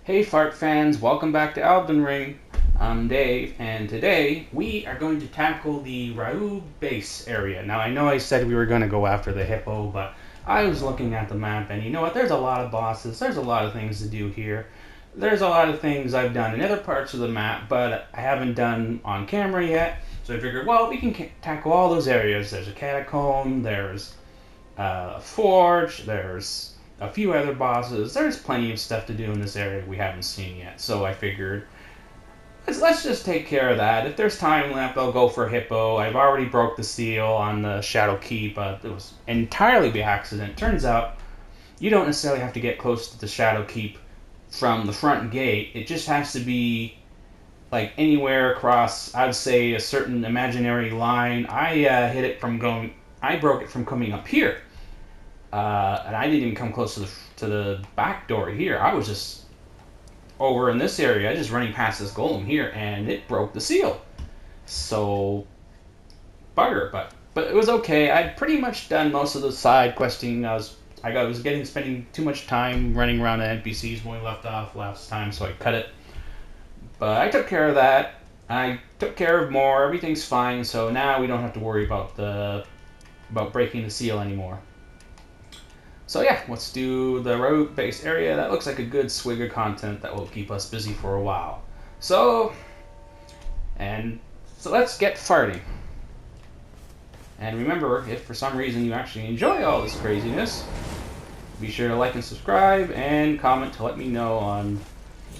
Hey Fart fans, welcome back to Elden Ring. I'm Dave, and today we are going to tackle the Rauh base area. Now I know I said we were going to go after the hippo, but I was looking at the map and you know what, there's a lot of bosses, there's a lot of things to do here. There's a lot of things I've done in other parts of the map, but I haven't done on camera yet. So I figured, well, we can tackle all those areas. There's a catacomb, there's a forge, there's a few other bosses. There's plenty of stuff to do in this area we haven't seen yet. So I figured, let's just take care of that. If there's time left, I'll go for Hippo. I've already broke the seal on the Shadow Keep. It was entirely by accident. Turns out you don't necessarily have to get close to the Shadow Keep from the front gate. It just has to be like anywhere across, I'd say, a certain imaginary line. I broke it from coming up here. And I didn't even come close to the back door here. I was just over in this area, just running past this golem here, and it broke the seal. So, bugger, but it was okay. I'd pretty much done most of the side questing. I was spending too much time running around the NPCs when we left off last time, so I cut it. But I took care of that. I took care of more. Everything's fine. So now we don't have to worry about breaking the seal anymore. So yeah, let's do the road base area. That looks like a good swig of content that will keep us busy for a while. So let's get farting. And remember, if for some reason you actually enjoy all this craziness, be sure to like and subscribe and comment to let me know on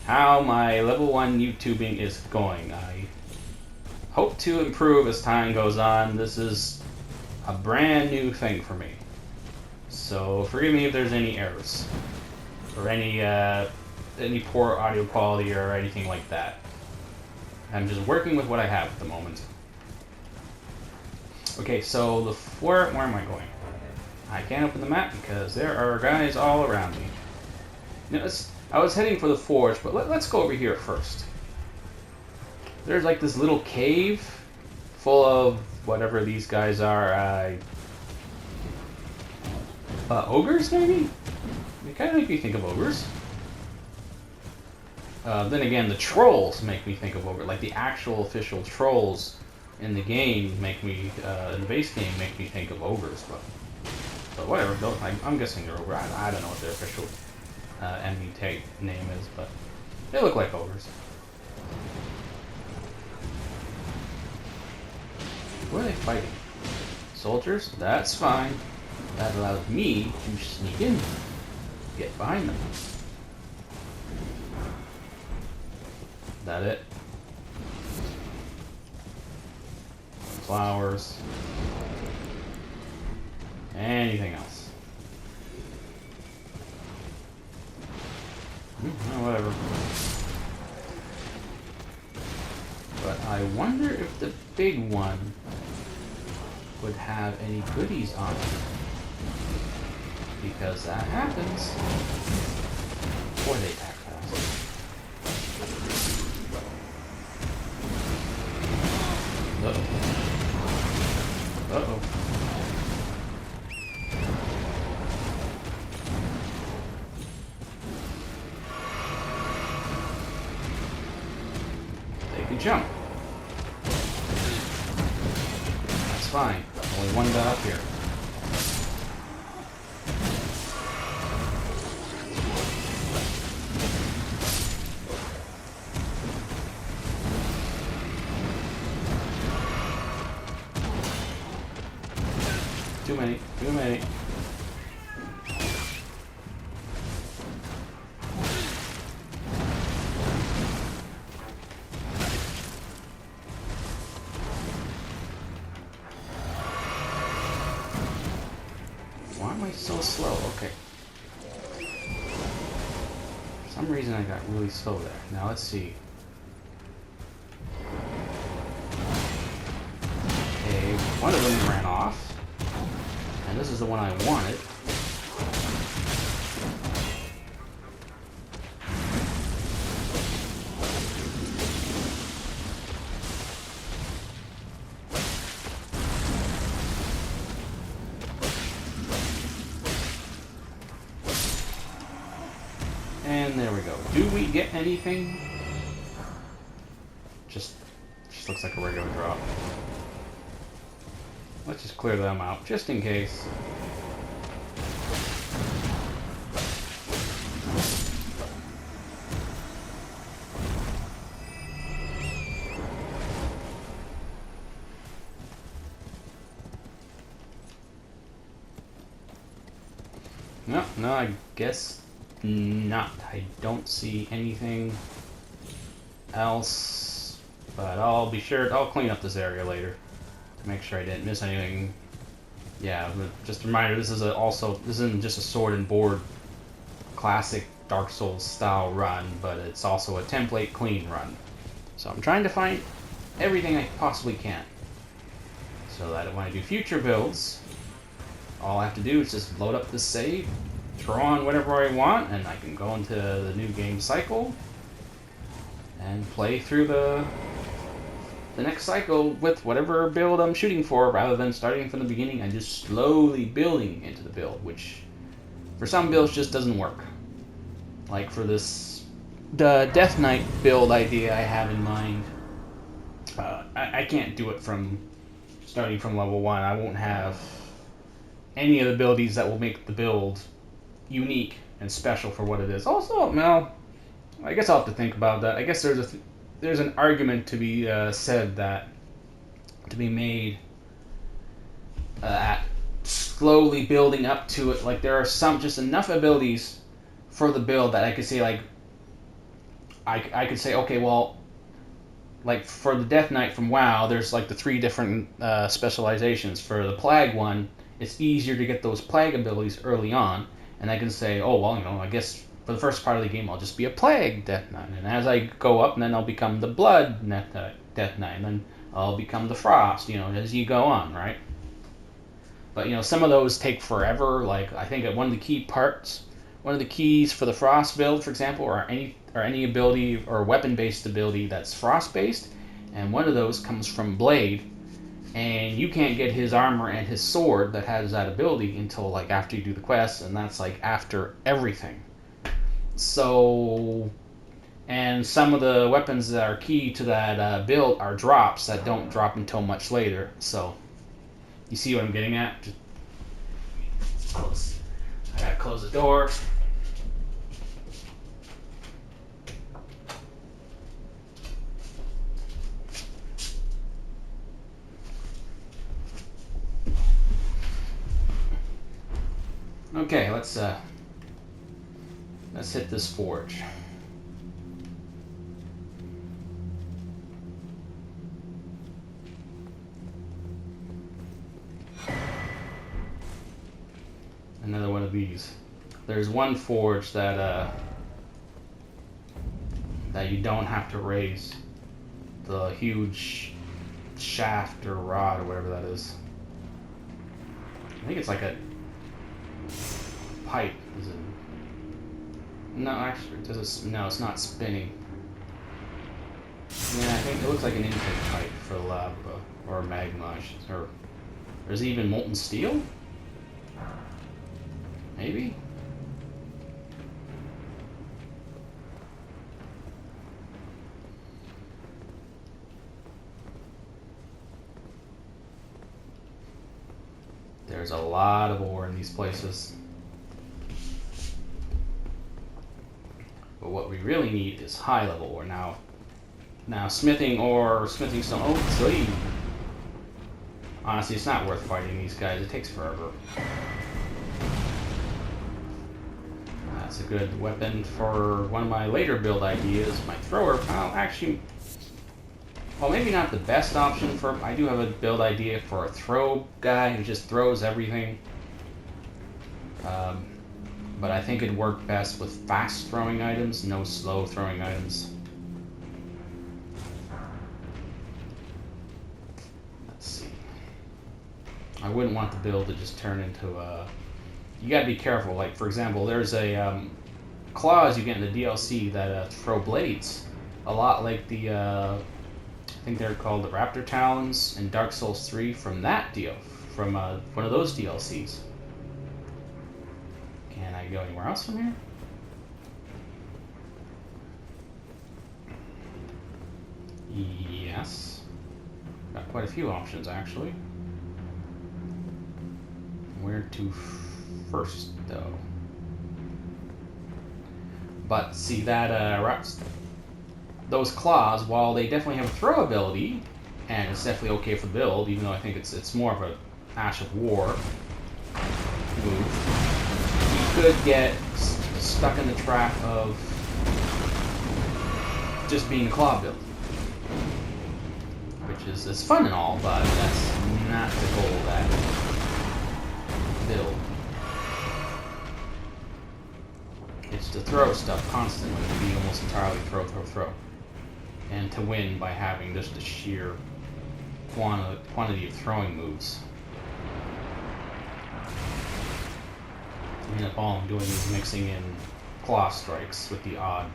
how my level 1 YouTubing is going. I hope to improve as time goes on. This is a brand new thing for me. So forgive me if there's any errors or any poor audio quality or anything like that. I'm just working with what I have at the moment. Okay, so where am I going? I can't open the map because there are guys all around me. Now, I was heading for the forge, but let's go over here first. There's like this little cave full of whatever these guys are. Ogres, maybe? They kind of make me think of ogres. Then again, the trolls make me think of ogres. Like the actual official trolls in the game make me, in the base game, make me think of ogres. But whatever. I'm guessing they're ogres. I don't know what their official enemy name is, but they look like ogres. Who are they fighting? Soldiers? That's fine. That allows me to sneak in, get behind them. That it? Flowers. Anything else? Whatever. But I wonder if the big one would have any goodies on it. Because that happens. Boy, they attack fast. Uh-oh. Uh-oh. They can jump. That's fine. Only one got up here. Too many. Why am I so slow? Okay. For some reason I got really slow there. Now let's see. Okay, one of them ran off. And this is the one I wanted. And there we go. Do we get anything? Just looks like a regular drop. Let's just clear them out, just in case. No, I guess not. I don't see anything else, but I'll be sure, I'll clean up this area later to make sure I didn't miss anything. Yeah, but just a reminder, this isn't just a sword and board classic Dark Souls style run, but it's also a template clean run. So I'm trying to find everything I possibly can, so that when I do future builds, all I have to do is just load up this save, throw on whatever I want, and I can go into the new game cycle and play through the next cycle with whatever build I'm shooting for, rather than starting from the beginning and just slowly building into the build, which for some builds just doesn't work. Like for the Death Knight build idea I have in mind, I can't do it from starting from level 1. I won't have any of the abilities that will make the build unique and special for what it is. Also, well, I guess I'll have to think about that. I guess there's an argument to be said that to be made at slowly building up to it. Like there are just enough abilities for the build that I could say, like, I could say, okay, well, like for the Death Knight from WoW, there's like the 3 different specializations. For the Plague one, it's easier to get those Plague abilities early on, and I can say, oh well, I guess for the first part of the game I'll just be a Plague Death Knight, and as I go up, and then I'll become the Blood Death Knight, and then I'll become the Frost, as you go on, right? But some of those take forever. Like I think one of the keys for the Frost build, for example, or any ability or weapon-based ability that's Frost-based, and one of those comes from Blade, and you can't get his armor and his sword that has that ability until like after you do the quest, and that's like after everything. So, and some of the weapons that are key to that build are drops that don't drop until much later. So, you see what I'm getting at? Just close. I gotta close the door. Okay, let's hit this forge. Another one of these. There's one forge that you don't have to raise the huge shaft or rod or whatever that is. I think it's like a pipe. Is it? No, actually, no, it's not spinning. Yeah, I think it looks like an intake pipe for lava or magma, or is it even molten steel? Maybe. There's a lot of ore in these places. But what we really need is high level ore. Now smithing ore or smithing stone. Oh, sweet. Honestly, it's not worth fighting these guys. It takes forever. That's a good weapon for one of my later build ideas. My thrower. Well, maybe not the best option for. I do have a build idea for a throw guy who just throws everything. But I think it'd work best with fast throwing items, no slow throwing items. Let's see. I wouldn't want the build to just turn into a. You gotta be careful. Like for example, there's a claws you get in the DLC that throw blades, a lot like the. I think they're called the Raptor Talons in Dark Souls 3 from one of those DLCs. Can I go anywhere else from here? yes. Got quite a few options, actually. Where to first, though? But see that those claws, while they definitely have a throw ability, and it's definitely okay for build, even though I think it's more of a Ash of War move, you could get stuck in the trap of just being a claw build, which is fun and all, but that's not the goal of that build. It's to throw stuff constantly, to be almost entirely throw, and to win by having just the sheer quantity of throwing moves. And if all I'm doing is mixing in claw strikes with the odd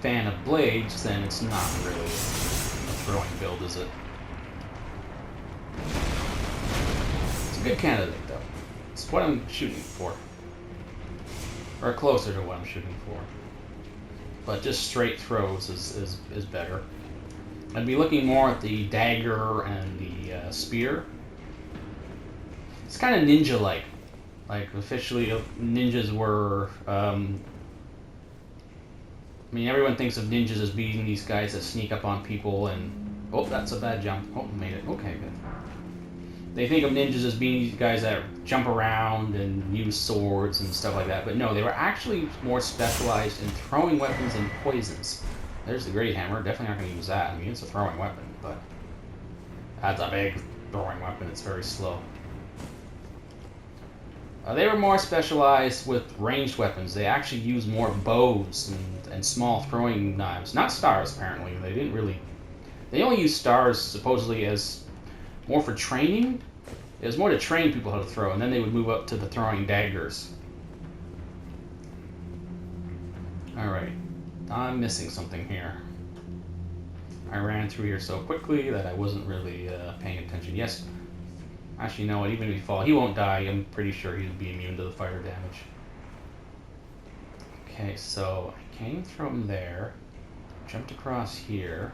fan of blades, then it's not really a throwing build, is it? It's a good candidate, though. It's what I'm shooting for. Or closer to what I'm shooting for. But just straight throws is better. I'd be looking more at the dagger and the spear. It's kind of ninja-like. Like, officially, ninjas were... I mean, everyone thinks of ninjas as being these guys that sneak up on people and... Oh, that's a bad jump. Oh, made it. Okay, good. They think of ninjas as being these guys that jump around and use swords and stuff like that. But no, they were actually more specialized in throwing weapons and poisons. There's the Great Hammer. Definitely not going to use that. I mean, it's a throwing weapon, but... That's a big throwing weapon. It's very slow. They were more specialized with ranged weapons. They actually used more bows and small throwing knives. Not stars, apparently. They didn't really... They only used stars, supposedly, as more for training. It was more to train people how to throw, and then they would move up to the throwing daggers. Alright. I'm missing something here. I ran through here so quickly that I wasn't really paying attention. Yes. Actually, no, even if he falls, he won't die. I'm pretty sure he'd be immune to the fire damage. Okay, so I came from there, jumped across here.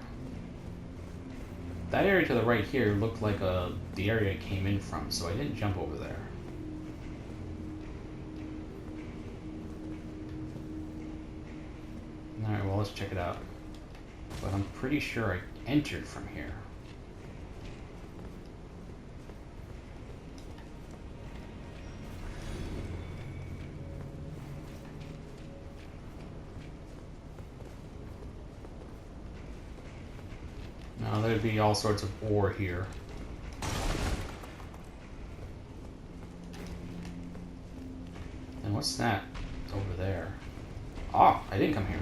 That area to the right here looked like the area I came in from, so I didn't jump over there. Alright, well, let's check it out. But I'm pretty sure I entered from here. Now, there'd be all sorts of ore here. And what's that over there? Oh, I didn't come here.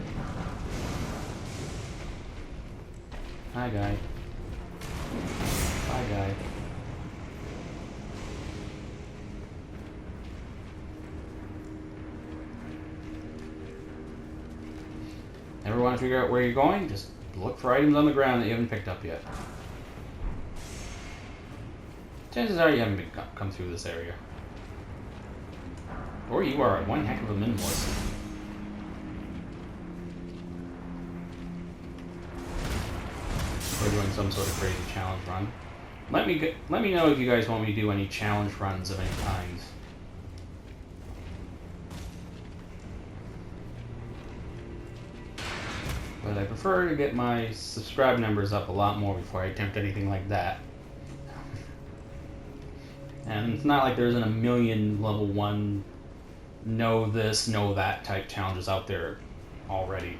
Hi, guy. Bye, guy. Ever want to figure out where you're going? Just look for items on the ground that you haven't picked up yet. Chances are you haven't come through this area. Or you are one heck of a minimalist. We're doing some sort of crazy challenge run. Let me know if you guys want me to do any challenge runs of any kind. But I prefer to get my subscribe numbers up a lot more before I attempt anything like that. And it's not like there isn't a million level 1 know this, know that type challenges out there already.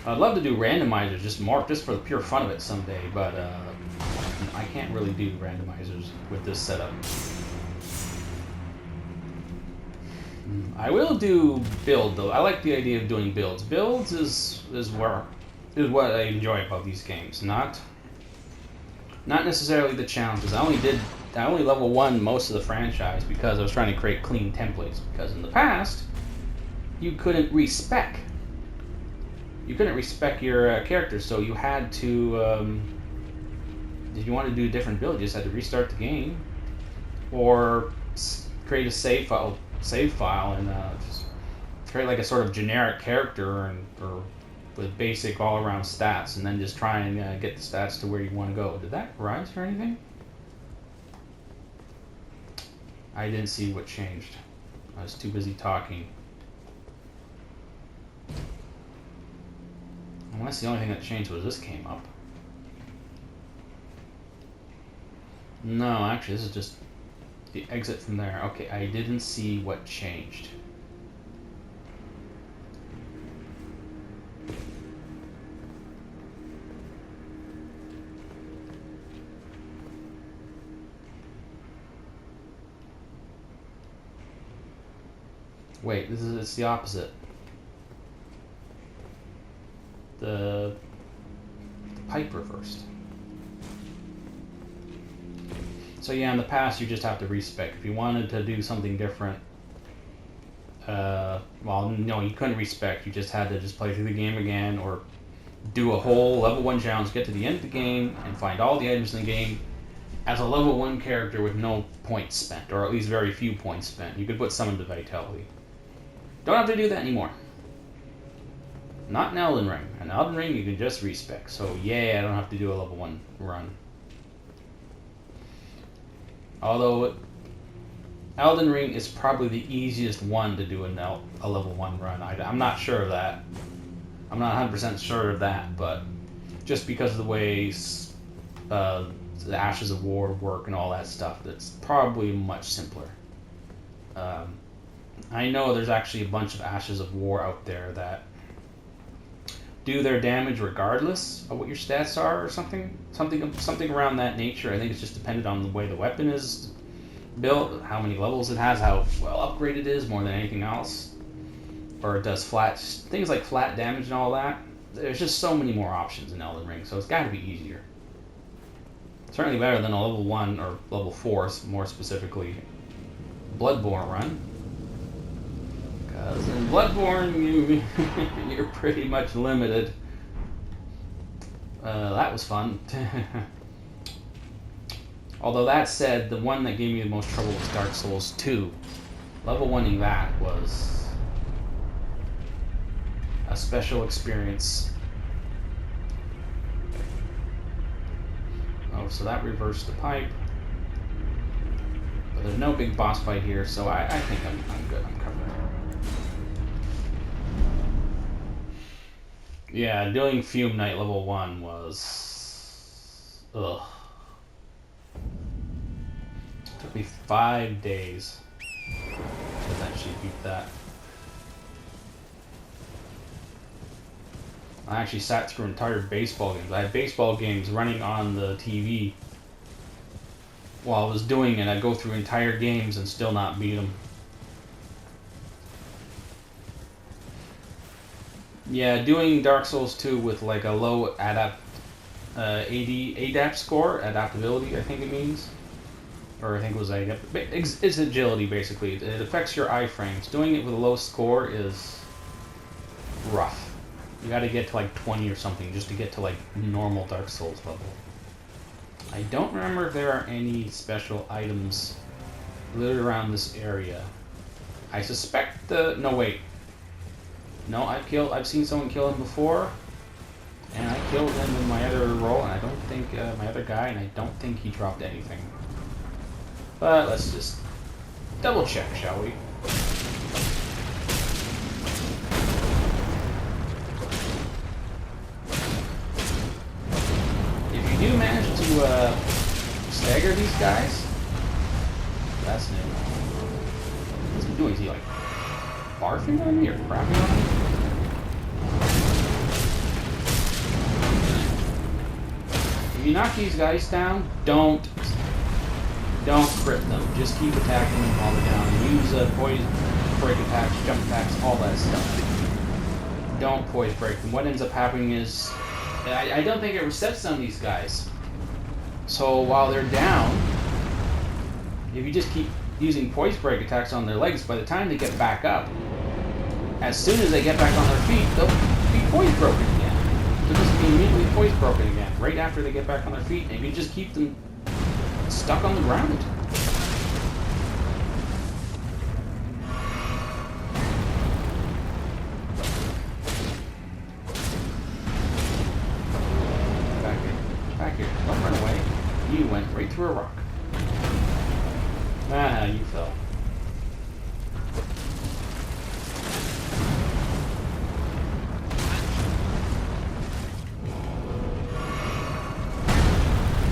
I'd love to do randomizers just for the pure fun of it someday, but I can't really do randomizers with this setup. I will do build though. I like the idea of doing builds. Builds is what I enjoy about these games. Not necessarily the challenges. I only level 1 most of the franchise because I was trying to create clean templates. Because in the past, you couldn't respec. You couldn't respec your characters, so you had to. If you wanted to do a different build, you just had to restart the game, or create a save file and just create like a sort of generic character or with basic all-around stats, and then just try and get the stats to where you want to go. Did that rise or anything? I didn't see what changed. I was too busy talking. Unless the only thing that changed was this came up. No, actually, this is just the exit from there. Okay, I didn't see what changed. Wait, it's the opposite. The pipe reversed. So yeah, in the past you just have to respec. If you wanted to do something different, well, no, you couldn't respec. You just had to just play through the game again, or do a whole level 1 challenge, get to the end of the game, and find all the items in the game as a level 1 character with no points spent, or at least very few points spent. You could put some into Vitality. Don't have to do that anymore. Not in Elden Ring. In Elden Ring, you can just respec. So, yeah, I don't have to do a level 1 run. Although, Elden Ring is probably the easiest one to do a level 1 run. I'm not sure of that. I'm not 100% sure of that, but just because of the way the Ashes of War work and all that stuff, that's probably much simpler. I know there's actually a bunch of Ashes of War out there that do their damage regardless of what your stats are, or something around that nature. I think it's just dependent on the way the weapon is built, how many levels it has, how well upgraded it is, more than anything else. Or it does things like flat damage and all that. There's just so many more options in Elden Ring, so it's got to be easier. Certainly better than a level 1 or level 4, more specifically, Bloodborne run. Because in Bloodborne, you're pretty much limited. That was fun. Although that said, the one that gave me the most trouble was Dark Souls 2. Level 1ing that was a special experience. Oh, so that reversed the pipe. But there's no big boss fight here, so I think I'm good. I'm covered. Yeah, doing Fume Knight level 1 was... ugh. It took me 5 days to actually beat that. I actually sat through entire baseball games. I had baseball games running on the TV while I was doing it. I'd go through entire games and still not beat them. Yeah, doing Dark Souls 2 with like a low ADAP score, adaptability I think it means. Or I think it was it's agility basically. It affects your iframes. Doing it with a low score is rough. You gotta get to like 20 or something just to get to like normal Dark Souls level. I don't remember if there are any special items littered around this area. I suspect no wait. No, I've seen someone kill him before, and I killed him in my other role, and I don't think my other guy, and I don't think he dropped anything. But let's just double check, shall we? If you do manage to stagger these guys, that's new. What's he doing? Is he like barfing on me or crapping on me? If you knock these guys down, don't crit them. Just keep attacking them while they're down. Use poise break attacks, jump attacks, all that stuff. Don't poise break them. What ends up happening is I don't think it resets some of these guys. So while they're down, if you just keep using poise break attacks on their legs, by the time they get back up, as soon as they get back on their feet, they'll be poise broken again. They'll just be immediately poise broken again, right after they get back on their feet, and you just keep them stuck on the ground. through a rock. Ah, you fell.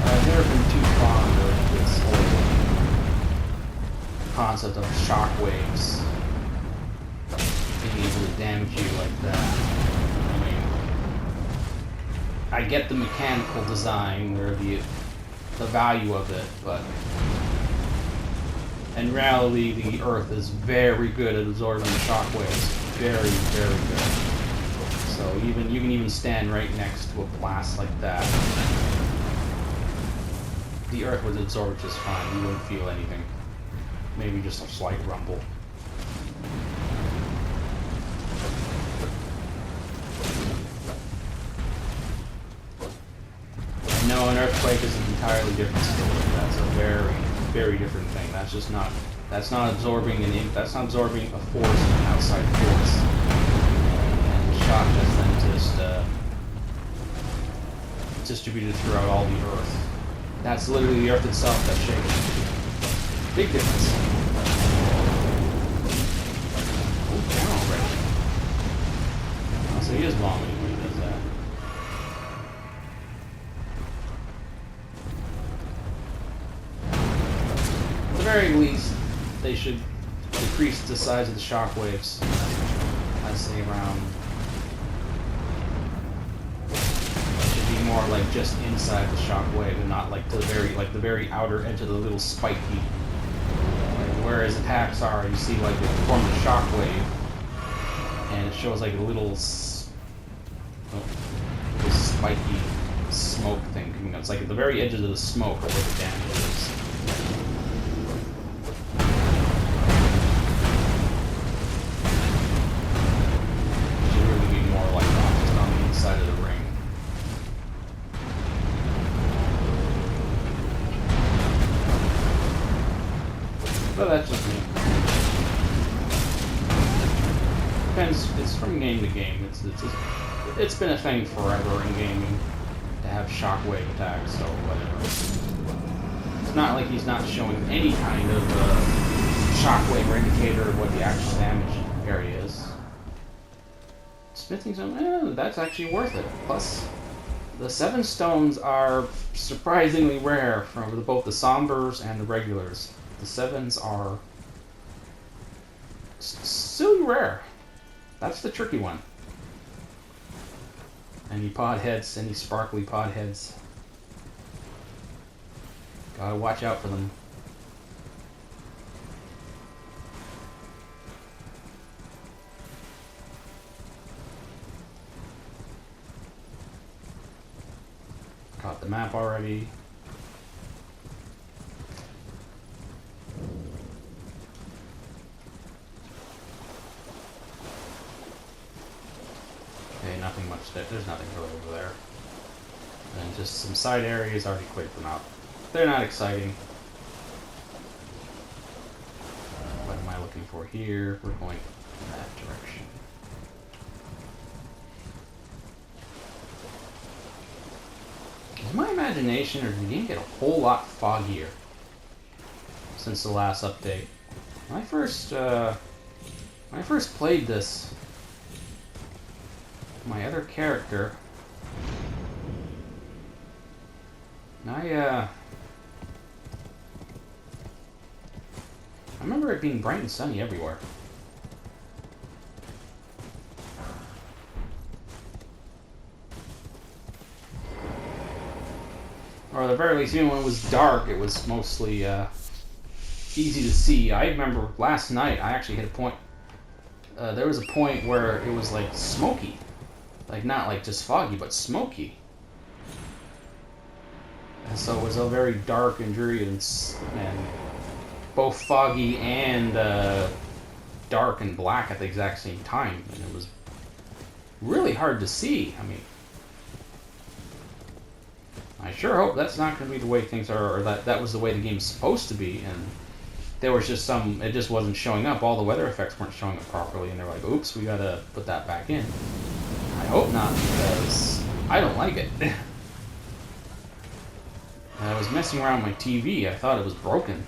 I've never been too fond of this whole concept of shockwaves being able to damage you like that. I mean, I get the mechanical design or the value of it, but in reality, the Earth is very good at absorbing shockwaves. Very, very good. So you can even stand right next to a blast like that. The Earth would absorb it just fine. You wouldn't feel anything. Maybe just a slight rumble. No, an earthquake is an entirely different story. That's a very, very different thing. That's not absorbing that's not absorbing a force, an outside force. And the shock is then just distributed throughout all the Earth. That's literally the Earth itself that's shaking. Big difference. Oh, down already. Oh, so he is vomiting when he does that. At the very least, they should decrease the size of the shockwaves. I'd say around. It should be more like just inside the shockwave and not like the very outer edge of the little spiky. Whereas attacks are, you see like it forms a shockwave, and it shows like a little spiky smoke thing coming up. It's like at the very edge of the smoke where the damage is. It should really be more like just on the inside of the ring. But that's just me. Depends. It's from game to game. It's been a thing forever in gaming to have shockwave attacks. So whatever. It's not like he's not showing any kind of shockwave or indicator of what the actual damage area is. Smithing stone. That's actually worth it. Plus, the 7 stones are surprisingly rare from both the sombers and the regulars. The 7s are silly rare. That's the tricky one. Any pod heads, any sparkly pod heads. Gotta watch out for them. Caught the map already. Okay, nothing much there. There's nothing really over there. And just some side areas, already cleared them out. They're not exciting. What am I looking for here? We're going in that direction. Is my imagination, or did the game get a whole lot foggier since the last update? When I first played this, my other character, I remember it being bright and sunny everywhere. Or at the very least, even when it was dark, it was mostly easy to see. I remember last night, I actually hit a point, there was a point where it was like smoky. Like not like just foggy, but smoky. And so it was a very dark and dreary and both foggy and dark and black at the exact same time. And it was really hard to see. I mean, I sure hope that's not going to be the way things are, or that was the way the game's supposed to be, and there was just it just wasn't showing up. All the weather effects weren't showing up properly, and they're like, oops, we gotta put that back in. I hope not, because I don't like it. I was messing around with my TV. I thought it was broken.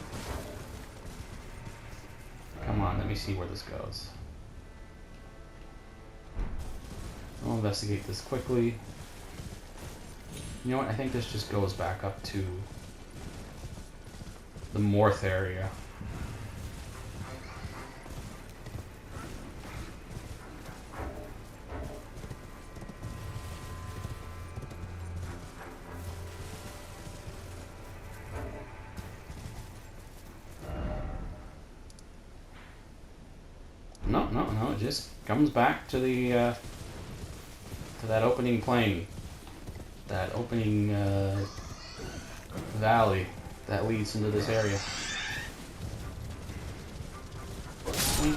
Come on, let me see where this goes. I'll investigate this quickly. You know what? I think this just goes back up to the Morth area. No, it just comes back to the to that opening plane, that opening valley that leads into this area. Sweet.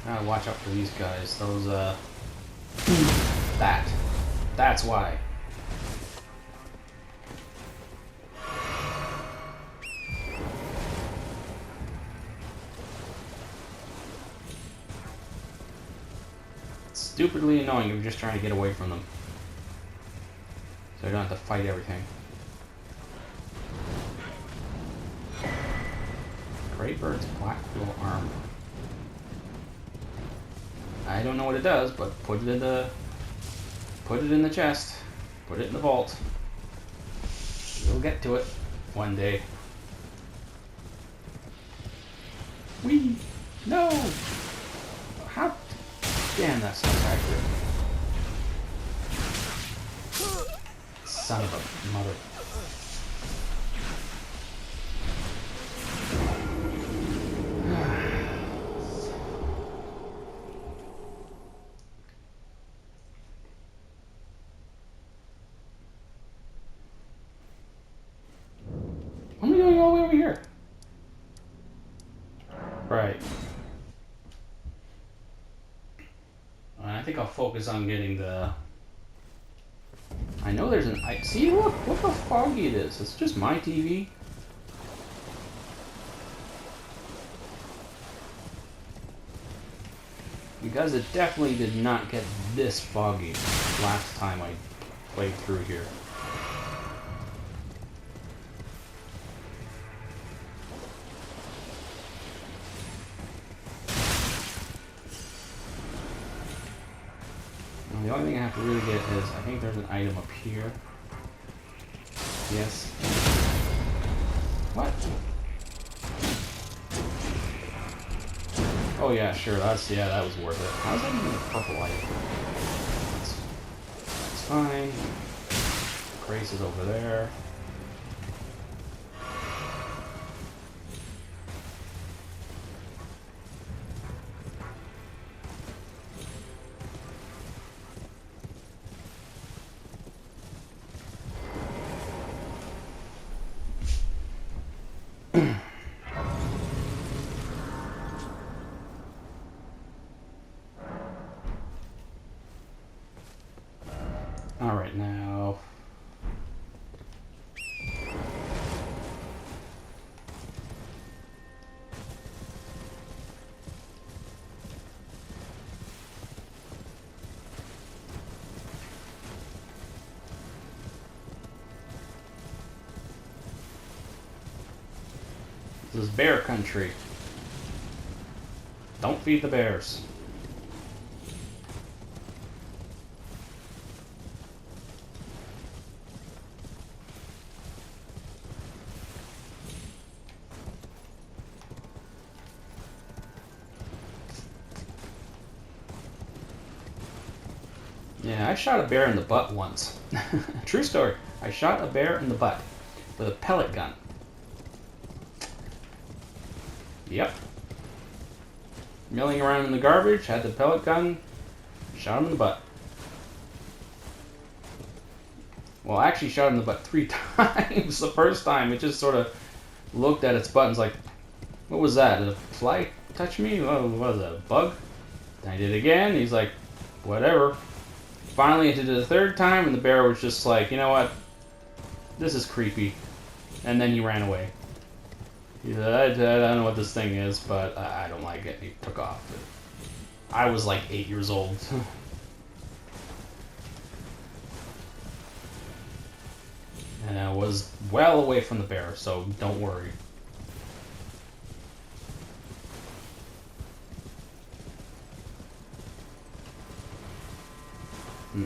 Gotta watch out for these guys. Those that's why. It's stupidly annoying if you're just trying to get away from them. So you don't have to fight everything. Greybird's black quill armor. I don't know what it does, but put it in the chest. Put it in the vault. We'll get to it one day. Whee! No! How? Damn, that sounds accurate. Son of a mother. What am I doing all the way over here? Right. I think I'll focus on getting the... I know there's an... See, look how foggy it is. It's just my TV. Because it definitely did not get this foggy last time I played through here. The only thing I have to really get is, I think there's an item up here. Yes. What? Oh yeah, sure, that was worth it. How's that even a purple item? That's fine. Grace is over there. Alright, now... This is bear country. Don't feed the bears. Yeah, I shot a bear in the butt once. True story. I shot a bear in the butt with a pellet gun. Yep. Milling around in the garbage, had the pellet gun, shot him in the butt. Well, I actually shot him in the butt 3 times. The first time, it just sort of looked at its butt and was like, what was that? Did a fly touch me? What was that, a bug? Then I did it again, he's like, whatever. Finally, I did it a 3rd time, and the bear was just like, you know what? This is creepy. And then he ran away. Yeah, I don't know what this thing is, but I don't like it. It took off. I was like 8 years old. And I was well away from the bear, so don't worry.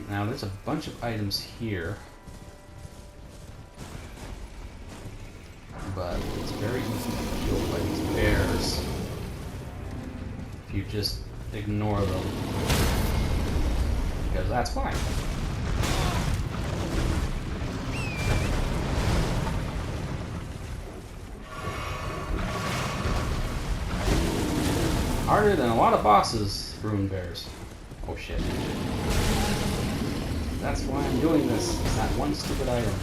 Now there's a bunch of items here. But it's very easy to be killed by these bears if you just ignore them. Because that's fine. Harder than a lot of bosses, ruined bears. Oh shit. That's why I'm doing this. It's that one stupid item.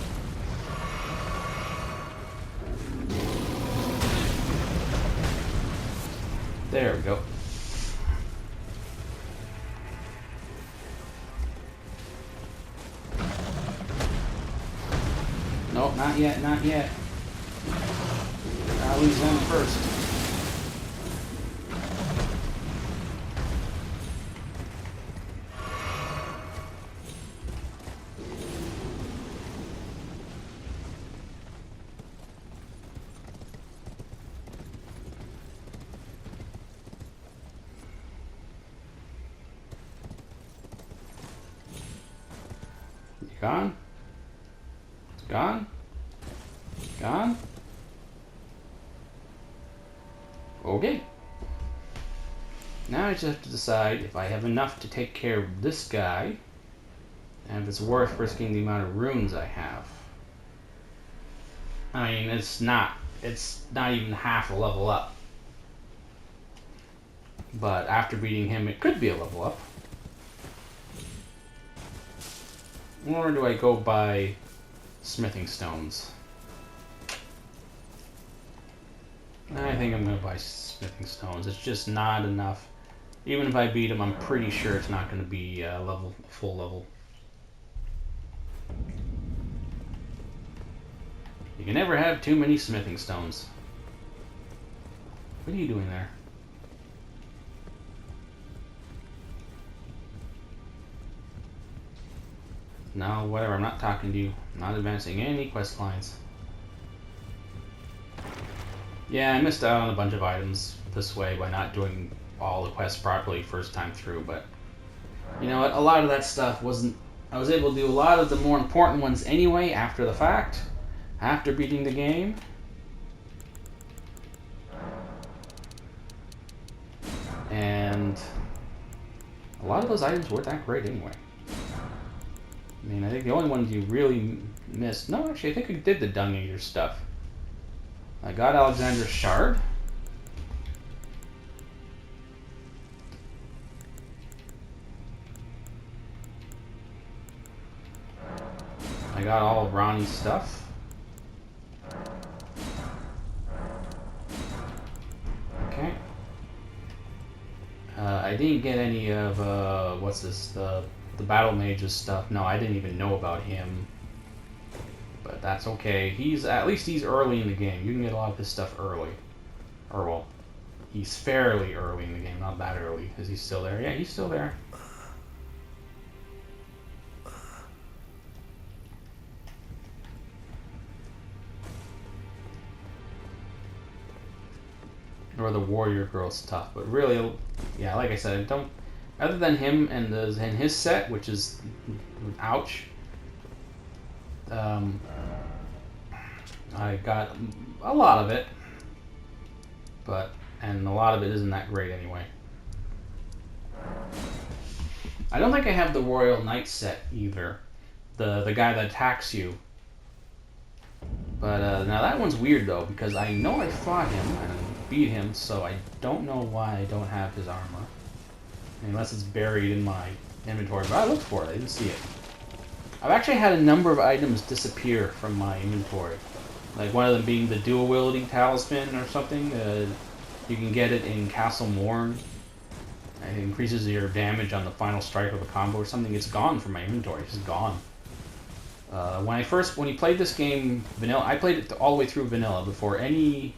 There we go. Nope, not yet, not yet. I'll lose them first. Gone? It's gone? Gone? Okay. Now I just have to decide if I have enough to take care of this guy, and if it's worth risking the amount of runes I have. I mean, it's not even half a level up. But after beating him, it could be a level up. Or do I go by smithing stones? I think I'm going to buy smithing stones. It's just not enough. Even if I beat him, I'm pretty sure it's not going to be full level. You can never have too many smithing stones. What are you doing there? No, whatever, I'm not talking to you. I'm not advancing any quest lines. Yeah, I missed out on a bunch of items this way by not doing all the quests properly first time through, but you know what, a lot of that stuff wasn't... I was able to do a lot of the more important ones anyway after the fact, after beating the game. And a lot of those items weren't that great anyway. I mean, I think the only ones you really missed... No, actually, I think I did the Dung Eater stuff. I got Alexander's Shard. I got all of Ronnie's stuff. Okay. I didn't get any of, what's this, the Battle Mage's stuff. No, I didn't even know about him. But that's okay. At least he's early in the game. You can get a lot of his stuff early. Or, well, he's fairly early in the game. Not that early. Is he still there? Yeah, he's still there. Or the warrior girl stuff. But really, yeah, like I said, I don't... Other than him and his set, which is... Ouch. I got a lot of it. And a lot of it isn't that great anyway. I don't think I have the Royal Knight set either. The guy that attacks you. But now that one's weird though, because I know I fought him and beat him, so I don't know why I don't have his armor. Unless it's buried in my inventory, but I looked for it, I didn't see it. I've actually had a number of items disappear from my inventory. Like one of them being the dual wielding talisman or something. You can get it in Castle Morn. It increases your damage on the final strike of a combo or something. It's gone from my inventory, it's just gone. When you played this game vanilla, I played it all the way through vanilla before any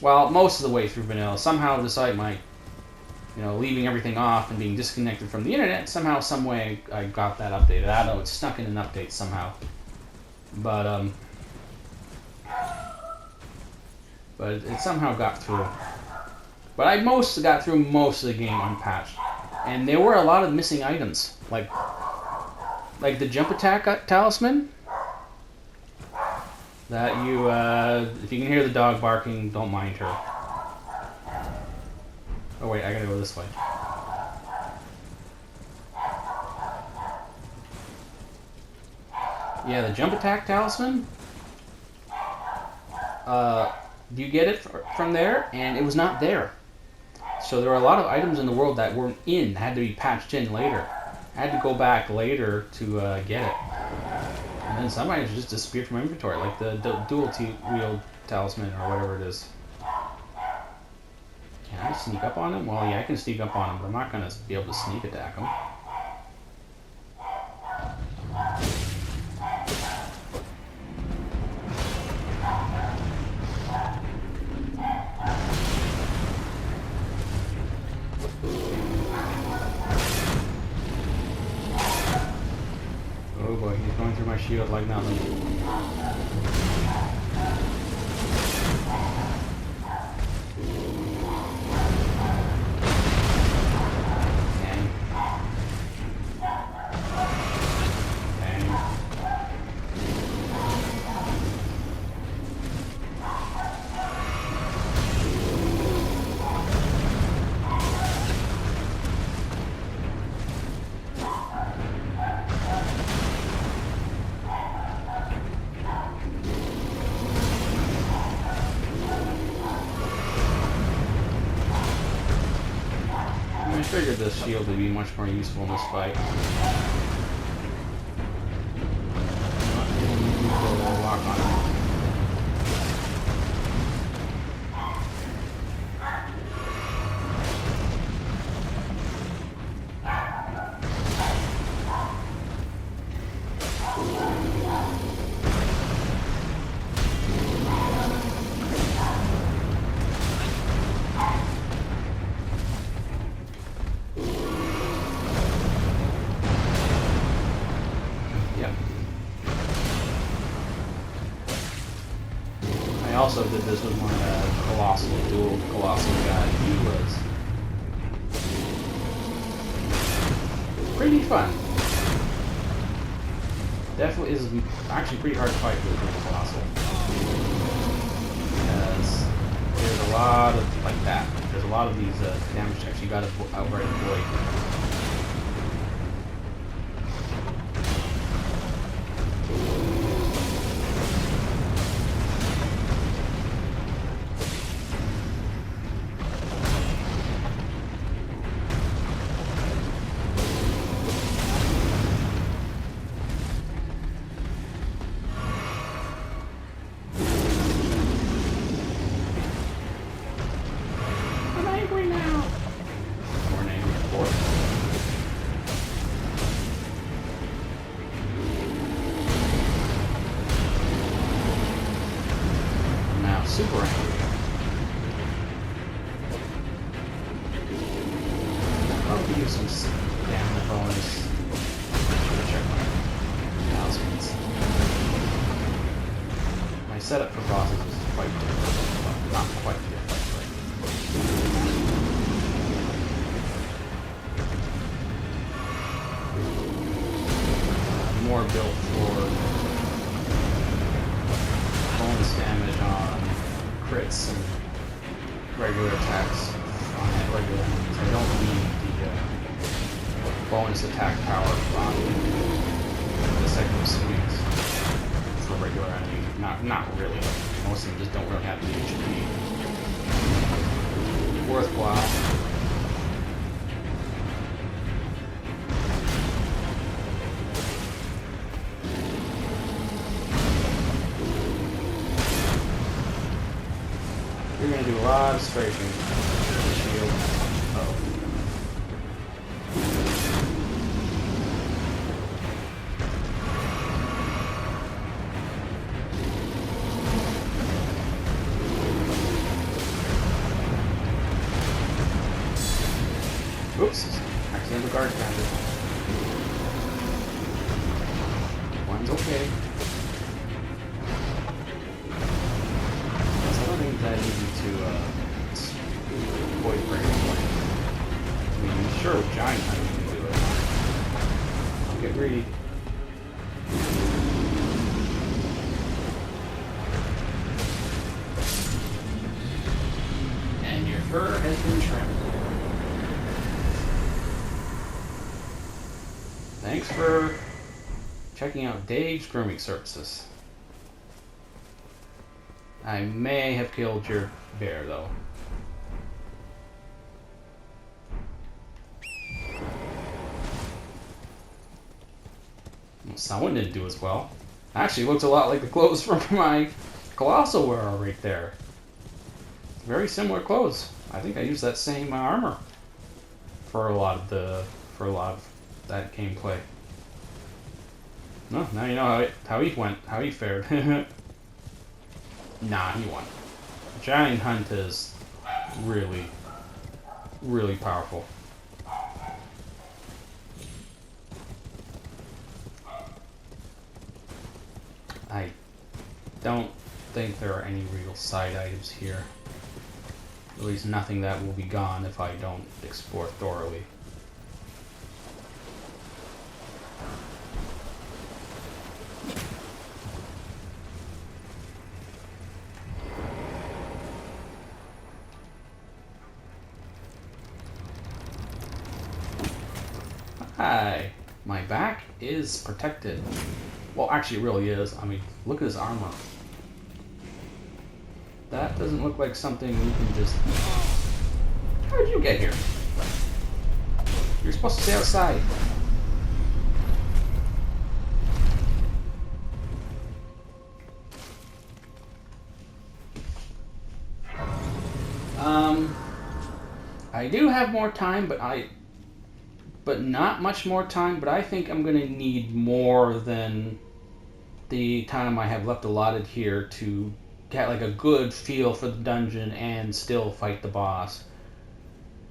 well, most of the way through vanilla. Somehow, despite my, leaving everything off and being disconnected from the internet, somehow, some way, I got that updated. I don't know, it's stuck in an update somehow. But it somehow got through. But I got through most of the game unpatched, and there were a lot of missing items, like the jump attack talisman. That you, if you can hear the dog barking, don't mind her. Oh wait, I gotta go this way. Yeah, the jump attack talisman. You get it from there, and it was not there. So there were a lot of items in the world that weren't had to be patched in later. I had to go back later to get it. And then some items just disappeared from my inventory, like the dual wield talisman or whatever it is. Can I sneak up on him? Well, yeah, I can sneak up on him, but I'm not going to be able to sneak attack him. Oh boy, he's going through my shield like nothing. I figured this shield would be much more useful in this fight. Lock on it. I also did this with my dual colossal guy. He was pretty fun. Definitely is actually pretty hard to fight with a dual colossal. Because there's a lot of like that. There's a lot of these damage checks you gotta outright avoid. Super angry. I'll use some stamina bonus. Should check my talismans. My setup for bosses is quite different. Well, not quite different, but more built for bonus damage on crits and regular attacks on regular enemies. I don't need the bonus attack power on the second swings for regular enemies. Not really. Most of them just don't really have the HP. Worthwhile. You're going to do a lot of strafing. Shield. Oh. It's okay. I don't think it's that easy to avoid for anyone. I mean, sure, with giant hunt you can do it. Don't get greedy. And your fur has been trimmed. Thanks for checking out Dave's grooming services. I may have killed your bear, though. Well, someone didn't do as well. Actually, it looks a lot like the clothes from my colossal wearer right there. Very similar clothes. I think I used that same armor for a lot of that gameplay. No, now you know how he went, how he fared. Nah, he won. Giant Hunt is really, really powerful. I don't think there are any real side items here. At least nothing that will be gone if I don't explore thoroughly. Hi, my back is protected. Well, actually, it really is. I mean, look at his armor. That doesn't look like something you can just... How did you get here? You're supposed to stay outside. I do have more time, but not much more time, but I think I'm gonna need more than the time I have left allotted here to get like a good feel for the dungeon and still fight the boss.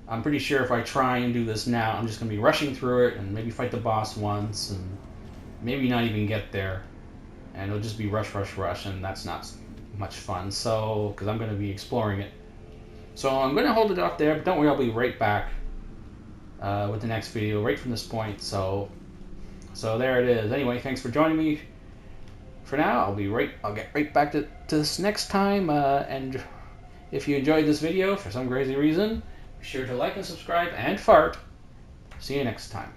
I'm pretty sure if I try and do this now, I'm just gonna be rushing through it and maybe fight the boss once and maybe not even get there. And it'll just be rush, rush, rush, and that's not much fun. So, because I'm gonna be exploring it. So I'm gonna hold it off there, but don't worry, I'll be right back with the next video right from this point. So there it is. Anyway, thanks for joining me. For now, I'll get right back to this next time. And if you enjoyed this video for some crazy reason, be sure to like and subscribe and fart. See you next time.